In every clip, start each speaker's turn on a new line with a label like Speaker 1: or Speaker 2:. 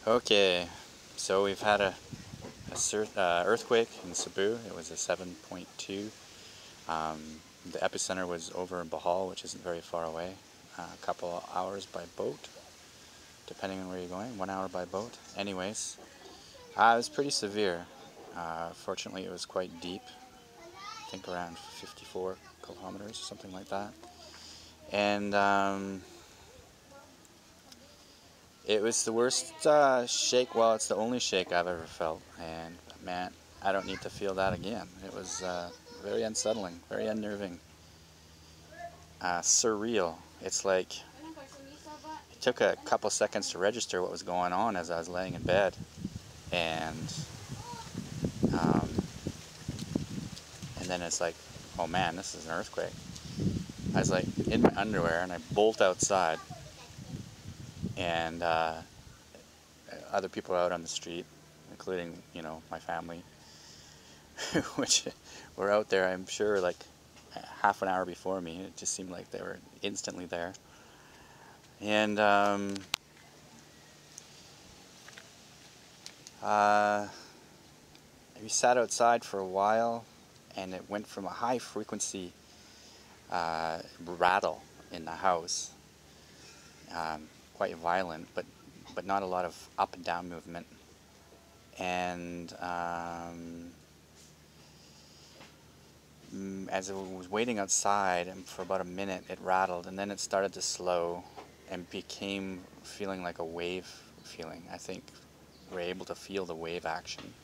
Speaker 1: Okay, so we've had a earthquake in Cebu. It was a 7.2. The epicenter was over in Bohol, which isn't very far away. A couple hours by boat, depending on where you're going. 1 hour by boat. Anyways, it was pretty severe. Fortunately, it was quite deep. I think around 54 kilometers, something like that. And it was the worst shake. Well, it's the only shake I've ever felt, and man, I don't need to feel that again. It was very unsettling, very unnerving, surreal. It's like it took a couple seconds to register what was going on as I was laying in bed, and um, and then it's like, oh man, this is an earthquake. I was like in my underwear, and I bolt outside, and other people out on the street, including, my family, which were out there, I'm sure, like half an hour before me. It just seemed like they were instantly there. And we sat outside for a while, and it went from a high frequency rattle in the house, quite violent, but not a lot of up and down movement. And as I was waiting outside, and for about a minute it rattled, and then it started to slow and became feeling like a wave feeling. I think we're able to feel the wave action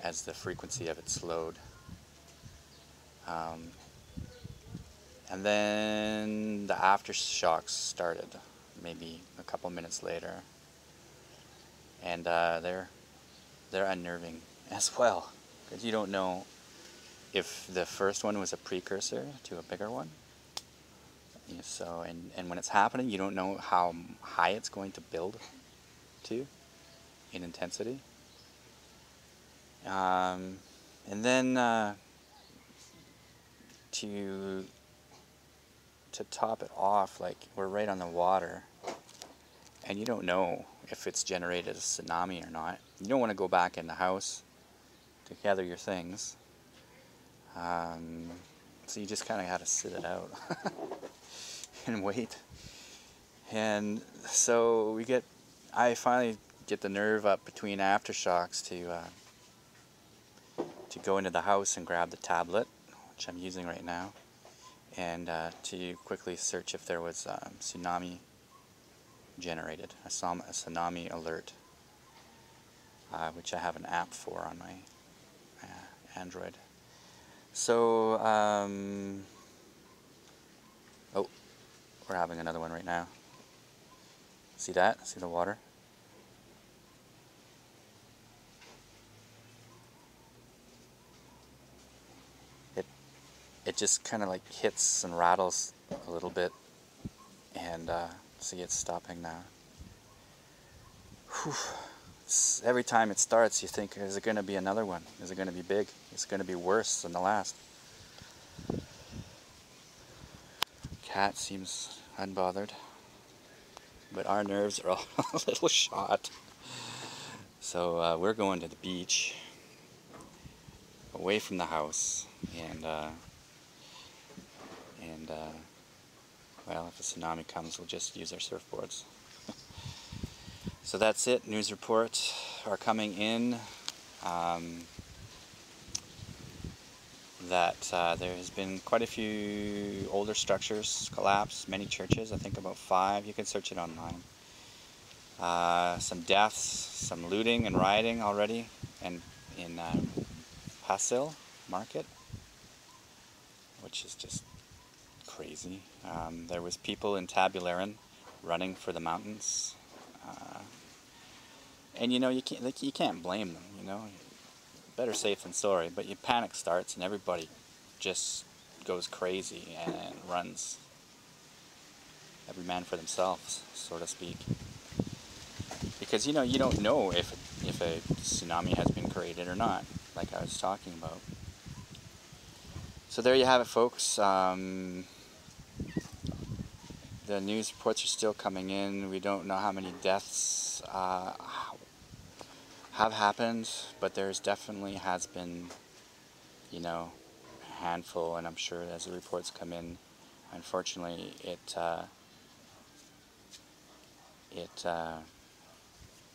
Speaker 1: as the frequency of it slowed. And then the aftershocks started maybe a couple minutes later, and they're unnerving as well, because you don't know if the first one was a precursor to a bigger one. So, and when it's happening, you don't know how high it's going to build to in intensity. And then to top it off, like, we're right on the water, and you don't know if it's generated a tsunami or not. You don't want to go back in the house to gather your things. So you just kind of got to sit it out and wait. And so I finally get the nerve up between aftershocks to go into the house and grab the tablet, which I'm using right now, and to quickly search if there was tsunami generated. I saw a tsunami alert, which I have an app for on my Android. So, oh, we're having another one right now. See that? See the water? It just kind of like hits and rattles a little bit, and see, it's stopping now. Whew. Every time it starts, you think, is it going to be another one? Is it going to be big? Is it going to be worse than the last? Cat seems unbothered, but our nerves are all a little shot. So we're going to the beach, away from the house, and well, if a tsunami comes, we'll just use our surfboards. So that's it. News reports are coming in that there has been quite a few older structures collapse, many churches, I think about 5. You can search it online. Some deaths, some looting and rioting already, and in Pasil Market, which is just crazy. There was people in Tabularan running for the mountains. And you can't blame them, better safe than sorry, but your panic starts and everybody just goes crazy and runs, every man for themselves, so to speak, because you don't know if a tsunami has been created or not, like I was talking about. So there you have it, folks. The news reports are still coming in. We don't know how many deaths have happened, but there's definitely has been, you know, a handful, and I'm sure as the reports come in, unfortunately,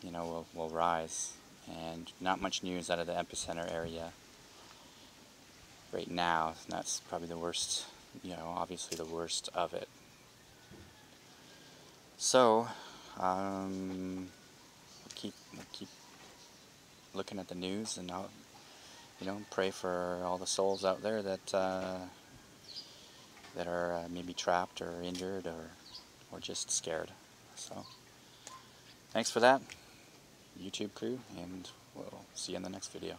Speaker 1: you know, will rise. And not much news out of the epicenter area right now. And that's probably the worst, you know, obviously the worst of it. So, we'll keep looking at the news, and I'll, you know, pray for all the souls out there that are maybe trapped or injured or just scared. So, thanks for that, YouTube crew, and we'll see you in the next video.